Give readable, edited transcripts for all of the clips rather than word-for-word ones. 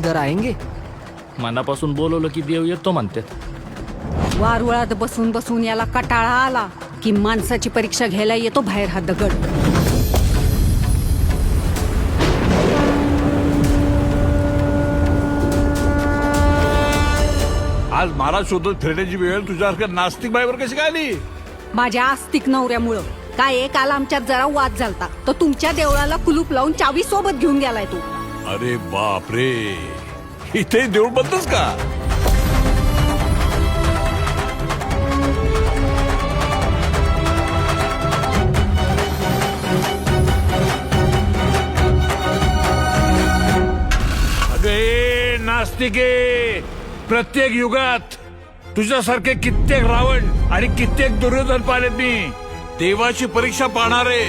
इधर आएंगे? मनापासून बोलवलं की देव येतो म्हणतात. वारुळात बसून बसून याला कटाळा आला की माणसाची परीक्षा घ्यायला येतो बाहेर हा दगड. आज मला शोधत फिरण्याची वेळ तुझ्यासारख्या नास्तिक बाईवर कशी काय आली? माझ्या आस्तिक नवऱ्यामुळं. काय काल आमच्यात जरा वाद झालता तर तुमच्या देवळाला कुलूप लावून चावी सोबत घेऊन गेलाय तू. अरे बाप रे, इथे देऊळ बंदच का? अगे नास्तिके, प्रत्येक युगात तुझ्यासारखे कित्येक रावण आणि कित्येक दुर्योधन पाहिलेत मी. देवाची परीक्षा पाहणारे.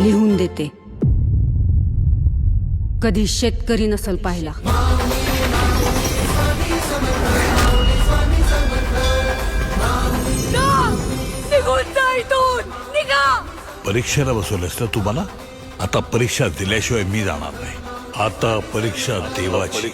लिहून देते. कधी शेतकरी नसल पाहिला. परीक्षेला बसवलंस तर तुम्हाला आता परीक्षा दिल्याशिवाय मी जाणार नाही. आता परीक्षा देवाची.